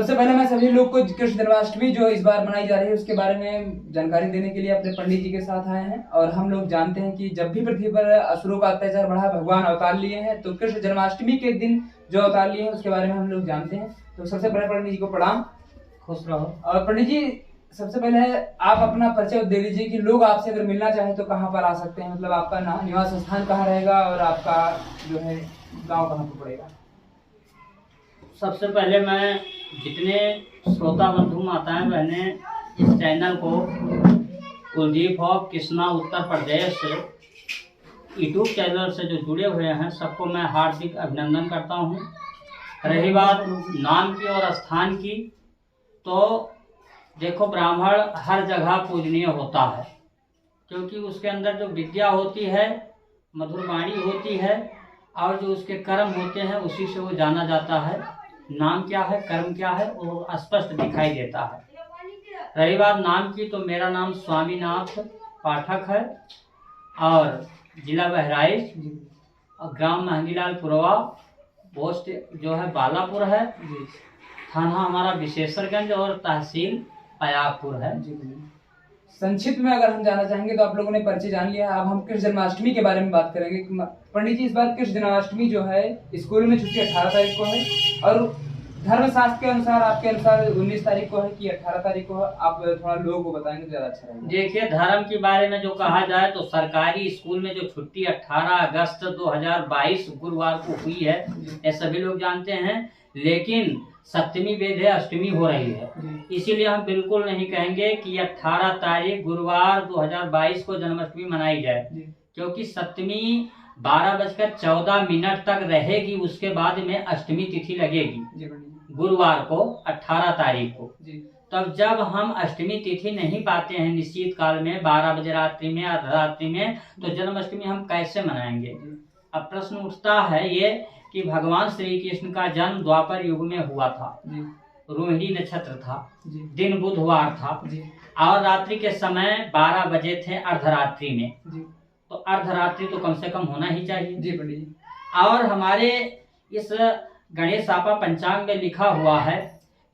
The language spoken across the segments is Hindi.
सबसे पहले मैं सभी लोग को कृष्ण जन्माष्टमी जो इस बार मनाई जा रही है उसके बारे में जानकारी देने के लिए अपने पंडित जी के साथ आए हैं। और हम लोग जानते हैं कि जब भी पृथ्वी पर असुरों का अत्याचार बढ़ा, भगवान अवतार लिए हैं, तो कृष्ण जन्माष्टमी के दिन जो अवतार लिए हैं उसके बारे में हम लोग जानते हैं। तो सबसे पहले पंडित जी को प्रणाम, खुश रहो। और पंडित जी, सबसे पहले आप अपना परिचय दे दीजिए कि लोग आपसे अगर मिलना चाहे तो कहाँ पर आ सकते हैं, मतलब आपका निवास स्थान कहाँ रहेगा और आपका जो है गाँव कहाँ पर पड़ेगा। सबसे पहले मैं जितने श्रोता बंधु माताएं बहनें इस चैनल को Kuldeep of Krishna Uttar Pradesh YouTube channel से जो जुड़े हुए हैं सबको मैं हार्दिक अभिनंदन करता हूं। रही बात नाम की और स्थान की, तो देखो ब्राह्मण हर जगह पूजनीय होता है, क्योंकि उसके अंदर जो विद्या होती है, मधुर वाणी होती है और जो उसके कर्म होते हैं उसी से वो जाना जाता है। नाम क्या है, कर्म क्या है, वो स्पष्ट दिखाई देता है। रही बात नाम की, तो मेरा नाम स्वामीनाथ पाठक है और जिला बहराइच और ग्राम महंगीलाल पुरवा, पोस्ट जो है बालापुर है, थाना हमारा विशेषरगंज और तहसील पयागपुर है। संक्षिप्त में अगर हम जानना चाहेंगे तो आप लोगों ने परिचय जान लिया है। अब हम कृष्ण जन्माष्टमी के बारे में बात करेंगे। पंडित जी, इस बार कृष्ण जन्माष्टमी जो है स्कूल में छुट्टी 18 तारीख को है और धर्मशास्त्र के अनुसार आपके अनुसार 19 तारीख को है कि 18 तारीख को है। आप थोड़ा लोगों को बताएंगे तो ज्यादा अच्छा रहेगा। देखिए, धर्म के बारे में जो कहा जाए तो सरकारी स्कूल में जो छुट्टी 18 अगस्त 2022 गुरुवार को हुई है, ये सभी लोग जानते हैं, लेकिन सप्तमी वेद है, अष्टमी हो रही है, इसीलिए हम बिल्कुल नहीं कहेंगे कि 18 तारीख गुरुवार 2022 को जन्माष्टमी मनाई जाए, क्योंकि सप्तमी 12:14 तक रहेगी, उसके बाद में अष्टमी तिथि लगेगी गुरुवार को 18 तारीख को। तब जब हम अष्टमी तिथि नहीं पाते हैं निश्चित काल में 12 बजे रात्रि में या रात्रि में, तो जन्माष्टमी हम कैसे मनाएंगे। अब प्रश्न उठता है ये कि भगवान श्री कृष्ण का जन्म द्वापर युग में हुआ था, रोहिणी नक्षत्र था, दिन बुधवार था और रात्रि के समय 12 बजे थे अर्धरात्रि में, तो अर्धरात्रि तो कम से कम होना ही चाहिए जी पंडित। और हमारे इस गणेश सापा पंचांग में लिखा हुआ है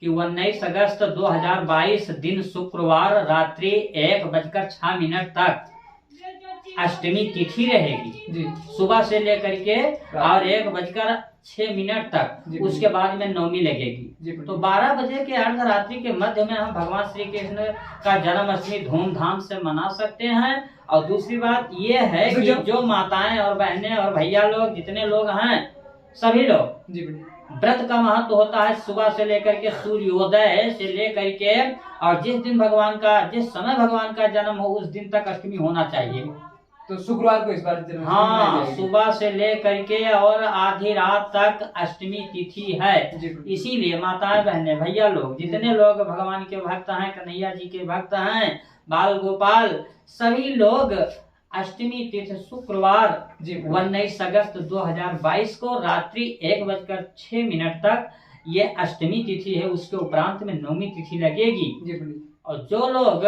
कि 19 अगस्त 2022 दिन शुक्रवार रात्रि 1:06 तक अष्टमी तिथि रहेगी जी, सुबह से लेकर के और 1:06 तक, उसके बाद में नवमी लगेगी। तो 12 बजे के अर्धरात्रि के मध्य में हम भगवान श्री कृष्ण का जन्माष्टमी धूमधाम से मना सकते हैं। और दूसरी बात ये है कि जो माताएं और बहनें और भैया लोग जितने लोग हैं सभी लोग, व्रत का महत्व होता है सुबह से लेकर के सूर्योदय से लेकर के, और जिस दिन भगवान का, जिस समय भगवान का जन्म हो उस दिन तक अष्टमी होना चाहिए। तो शुक्रवार को इस बार हाँ, सुबह से लेकर के और आधी रात तक अष्टमी तिथि है। इसीलिए माताएं बहनें भैया लोग जितने लोग भगवान के भक्त हैं, कन्हैया जी के भक्त हैं, बाल गोपाल, सभी लोग अष्टमी तिथि शुक्रवार 19 अगस्त 2022 को रात्रि 1:06 तक ये अष्टमी तिथि है, उसके उपरांत में नवमी तिथि लगेगी। और जो लोग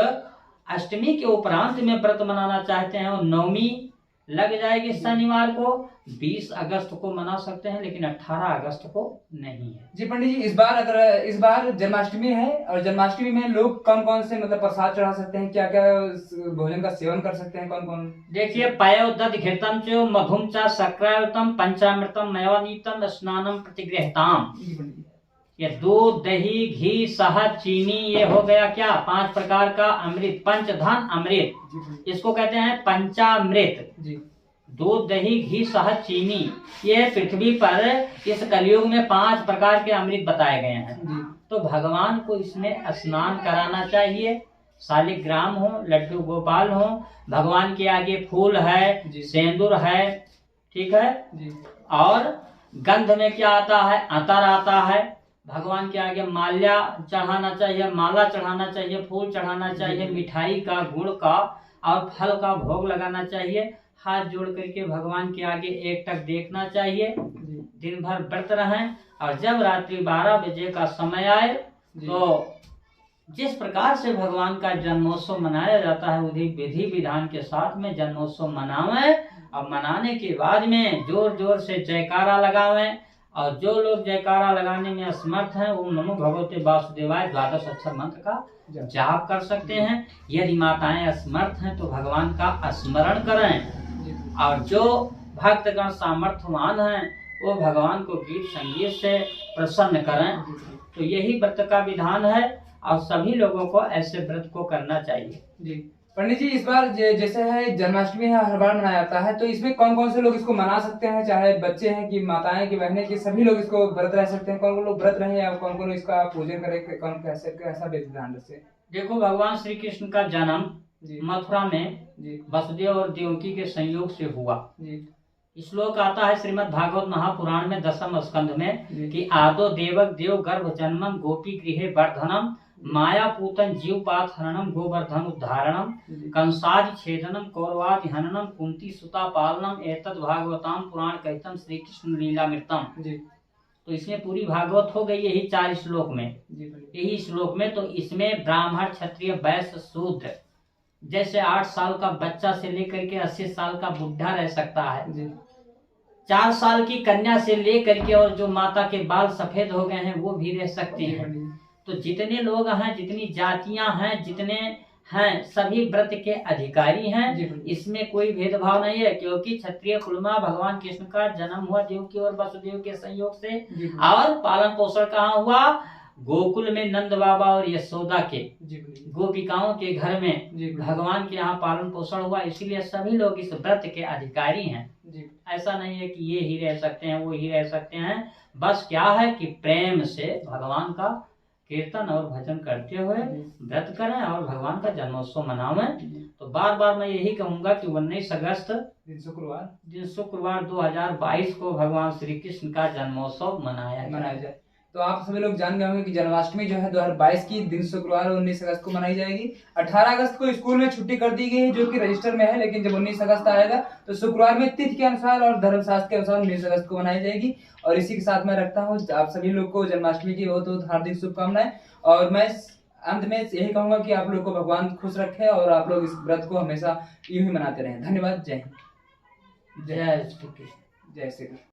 अष्टमी के उपरांत में व्रत मनाना चाहते हैं और नवमी लग जाएगी शनिवार को, 20 अगस्त को मना सकते हैं, लेकिन 18 अगस्त को नहीं है। जी पंडित जी, इस बार जन्माष्टमी है और जन्माष्टमी में लोग कौन कौन से मतलब प्रसाद चढ़ा सकते हैं, क्या क्या भोजन का सेवन कर सकते हैं, कौन कौन। देखिए, पयोदध घृतम च मधुम च शक्रायुतम पंचामृतम नैवानीतम स्नानम प्रतिगृहताम। ये दूध, दही, घी, शहद, चीनी, ये हो गया क्या 5 प्रकार का अमृत, पंचधन अमृत, इसको कहते हैं पंचामृत। दूध, दही, घी, शहद, चीनी, ये पृथ्वी पर इस कलयुग में 5 प्रकार के अमृत बताए गए हैं। तो भगवान को इसमें स्नान कराना चाहिए, शालिग्राम हो, लड्डू गोपाल हो, भगवान के आगे फूल है, सेंदूर है, ठीक है, और गंध में क्या आता है, अतर आता है, भगवान के आगे माल्या चढ़ाना चाहिए, माला चढ़ाना चाहिए, फूल चढ़ाना चाहिए, मिठाई का, गुड़ का और फल का भोग लगाना चाहिए। हाथ जोड़ करके भगवान के आगे एकटक देखना चाहिए, दिन भर व्रत रहें और जब रात्रि 12 बजे का समय आए तो जिस प्रकार से भगवान का जन्मोत्सव मनाया जाता है उसी विधि विधान के साथ में जन्मोत्सव मनावें और मनाने के बाद में जोर जोर से जयकारा लगावें और जो लोग जयकारा लगाने में असमर्थ हैं वो नमो भगवते वासुदेवाय 12 अक्षर मंत्र का जाप कर सकते हैं। यदि माताएं असमर्थ हैं तो भगवान का स्मरण करें, और जो भक्तगण सामर्थ्यवान हैं वो भगवान को गीत संगीत से प्रसन्न करें। तो यही व्रत का विधान है और सभी लोगों को ऐसे व्रत को करना चाहिए। जी पंडित जी, इस बार जैसे है जन्माष्टमी है, हर बार मनाया जाता है, तो इसमें कौन कौन से लोग इसको मना सकते हैं? चाहे बच्चे हैं कि माताएं की बहनें की, सभी लोग इसको व्रत रह सकते हैं? कौन कौन लोग व्रत रहे या कौन कौन इसका पूजन करे, कौन कैसा विधान रखे? देखो, भगवान श्री कृष्ण का जन्म मथुरा में वसुदेव और देवकी के संयोग से हुआ। श्लोक आता है श्रीमद् भागवत महापुराण में 10वें स्कंध में कि आदो देवक देव गर्भ जन्मम गोपी गृहे वर्धनम माया पूतन जीवपात हरणम गोवर्धन उद्धारणम कंसादि छेदनम कौरवादि हननम कुंती सुता पालनम एतद भागवताम पुराण कहतम श्री कृष्ण लीलामृतम। तो इसमें पूरी भागवत हो गई यही 4 श्लोक में, यही श्लोक में। तो इसमें ब्राह्मण क्षत्रिय वैश्य शूद्र, जैसे 8 साल का बच्चा से लेकर के 80 साल का बुढ़ा रह सकता है, 4 साल की कन्या से लेकर के और जो माता के बाल सफेद हो गए हैं वो भी रह सकते हैं। तो जितने लोग हैं, जितनी जातियां हैं, जितने हैं, सभी व्रत के अधिकारी हैं। इसमें कोई भेदभाव नहीं है, क्योंकि क्षत्रिय कुल में भगवान कृष्ण का जन्म हुआ देवकी और वसुदेव के संयोग से, और पालन पोषण कहाँ हुआ? गोकुल में नंद बाबा और यशोदा के गोपिकाओं के घर में भगवान के यहाँ पालन पोषण हुआ। इसीलिए सभी लोग इस व्रत के अधिकारी हैं। ऐसा नहीं है कि ये ही रह सकते हैं, वो ही रह सकते हैं। बस क्या है कि प्रेम से भगवान का कीर्तन और भजन करते हुए व्रत करें और भगवान का जन्मोत्सव मनावें। तो बार बार मैं यही कहूंगा कि 19 अगस्त दिन शुक्रवार 2022 को भगवान श्री कृष्ण का जन्मोत्सव मनाया जाए। तो आप सभी लोग जान गए होंगे कि जन्माष्टमी जो है 2022 की दिन शुक्रवार 19 अगस्त को मनाई जाएगी। 18 अगस्त को स्कूल में छुट्टी कर दी गई है, जो कि रजिस्टर में है, लेकिन जब 19 अगस्त आएगा तो शुक्रवार में तिथि के अनुसार और धर्मशास्त्र के अनुसार 19 अगस्त को मनाई जाएगी। और इसी के साथ मैं रखता हूँ आप सभी लोग को जन्माष्टमी की बहुत बहुत हार्दिक शुभकामनाएं। और मैं अंत में यही कहूंगा कि आप लोग को भगवान खुश रखे और आप लोग इस व्रत को हमेशा यूं ही मनाते रहें। धन्यवाद। जय हिंद। जय श्री कृष्ण। जय श्री कृष्ण।